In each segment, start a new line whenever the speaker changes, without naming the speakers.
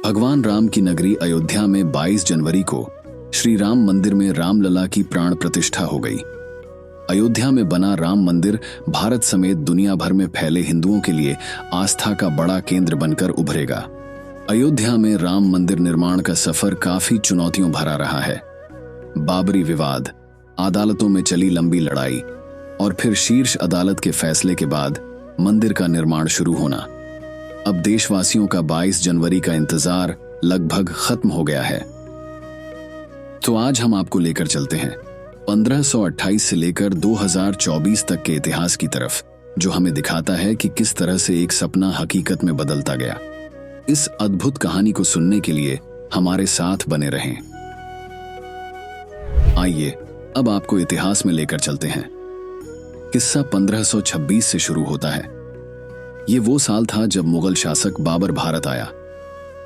भगवान राम की नगरी अयोध्या में 22 जनवरी को श्री राम मंदिर में रामलला की प्राण प्रतिष्ठा हो गई। अयोध्या में बना राम मंदिर भारत समेत दुनिया भर में फैले हिंदुओं के लिए आस्था का बड़ा केंद्र बनकर उभरेगा। अयोध्या में राम मंदिर निर्माण का सफर काफी चुनौतियों भरा रहा है। बाबरी विवाद, अदालतों में चली लंबी लड़ाई और फिर शीर्ष अदालत के फैसले के बाद मंदिर का निर्माण शुरू होना। अब देशवासियों का 22 जनवरी का इंतजार लगभग खत्म हो गया है। तो आज हम आपको लेकर चलते हैं 1528 से लेकर 2024 तक के इतिहास की तरफ, जो हमें दिखाता है कि किस तरह से एक सपना हकीकत में बदलता गया। इस अद्भुत कहानी को सुनने के लिए हमारे साथ बने रहें। आइए अब आपको इतिहास में लेकर चलते हैं। किस्सा 1526 से शुरू होता है। ये वो साल था जब मुगल शासक बाबर भारत आया।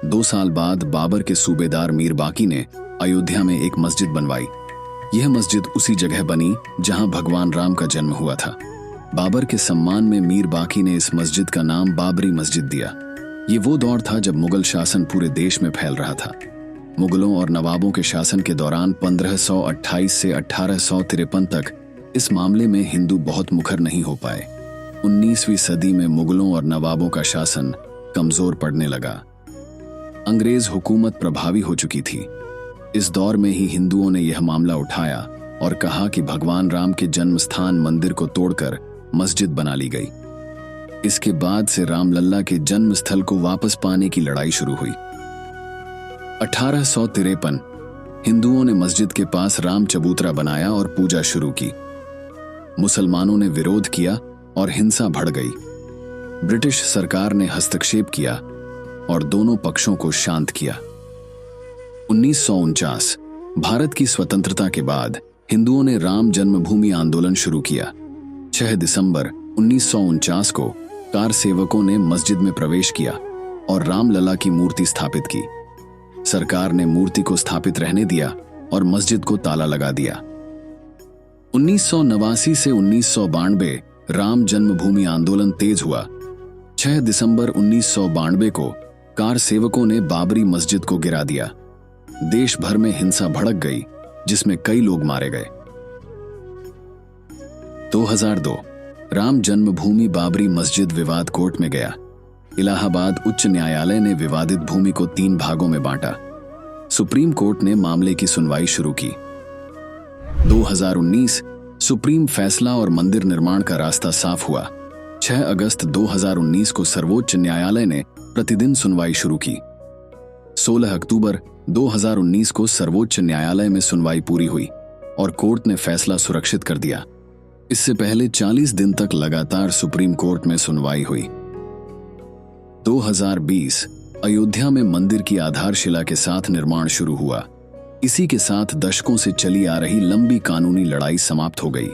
2 साल बाद बाबर के सूबेदार मीर बाकी ने अयोध्या में एक मस्जिद बनवाई। यह मस्जिद उसी जगह बनी जहां भगवान राम का जन्म हुआ था। बाबर के सम्मान में मीर बाकी ने इस मस्जिद का नाम बाबरी मस्जिद दिया। ये वो दौर था जब मुगल शासन पूरे देश में फैल रहा था। मुगलों और नवाबों के शासन के दौरान 1528 से 1853 तक इस मामले में हिंदू बहुत मुखर नहीं हो पाए। 19वीं सदी में मुगलों और नवाबों का शासन कमजोर पड़ने लगा। अंग्रेज हुकूमत प्रभावी हो चुकी थी। इस दौर में ही हिंदुओं ने यह मामला उठाया और कहा कि भगवान राम के जन्म स्थान मंदिर को तोड़कर मस्जिद बना ली गई। इसके बाद से रामलला के जन्म स्थल को वापस पाने की लड़ाई शुरू हुई। 1853 हिंदुओं ने मस्जिद के पास राम चबूतरा बनाया और पूजा शुरू की। मुसलमानों ने विरोध किया और हिंसा बढ़ गई। ब्रिटिश सरकार ने हस्तक्षेप किया और दोनों पक्षों को शांत किया। 1949 भारत की स्वतंत्रता के बाद हिंदुओं ने राम जन्मभूमि आंदोलन शुरू किया। 6 दिसंबर 1949 को कार सेवकों ने मस्जिद में प्रवेश किया और रामलला की मूर्ति स्थापित की। सरकार ने मूर्ति को स्थापित रहने दिया और मस्जिद को ताला लगा दिया। 1989 से 1992 राम जन्मभूमि आंदोलन तेज हुआ। 6 दिसंबर 1992 को कार सेवकों ने बाबरी मस्जिद को गिरा दिया। देश भर में हिंसा भड़क गई, जिसमें कई लोग मारे गए। 2002 राम जन्मभूमि बाबरी मस्जिद विवाद कोर्ट में गया। इलाहाबाद उच्च न्यायालय ने विवादित भूमि को 3 भागों में बांटा। सुप्रीम कोर्ट ने मामले की सुनवाई शुरू की। 2019 सुप्रीम फैसला और मंदिर निर्माण का रास्ता साफ हुआ। 6 अगस्त 2019 को सर्वोच्च न्यायालय ने प्रतिदिन सुनवाई शुरू की। 16 अक्टूबर 2019 को सर्वोच्च न्यायालय में सुनवाई पूरी हुई और कोर्ट ने फैसला सुरक्षित कर दिया। इससे पहले 40 दिन तक लगातार सुप्रीम कोर्ट में सुनवाई हुई। 2020 अयोध्या में मंदिर की आधारशिला के साथ निर्माण शुरू हुआ। इसी के साथ दशकों से चली आ रही लंबी कानूनी लड़ाई समाप्त हो गई।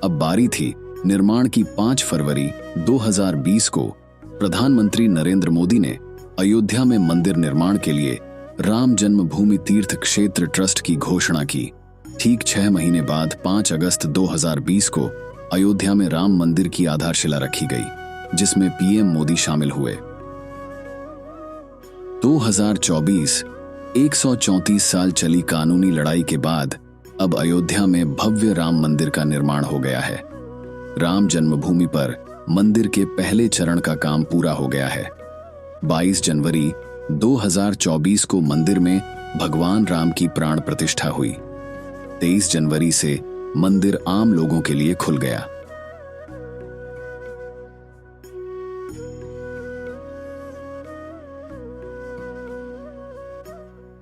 अब बारी थी निर्माण की। 5 फरवरी 2020 को प्रधानमंत्री नरेंद्र मोदी ने अयोध्या में मंदिर निर्माण के लिए राम जन्मभूमि तीर्थ क्षेत्र ट्रस्ट की घोषणा की। ठीक 6 महीने बाद 5 अगस्त 2020 को अयोध्या में राम मंदिर की आधारशिला रखी गई, जिसमें पीएम मोदी शामिल हुए। 2024 134 साल चली कानूनी लड़ाई के बाद अब अयोध्या में भव्य राम मंदिर का निर्माण हो गया है। राम जन्मभूमि पर मंदिर के पहले चरण का काम पूरा हो गया है। 22 जनवरी 2024 को मंदिर में भगवान राम की प्राण प्रतिष्ठा हुई। 23 जनवरी से मंदिर आम लोगों के लिए खुल गया।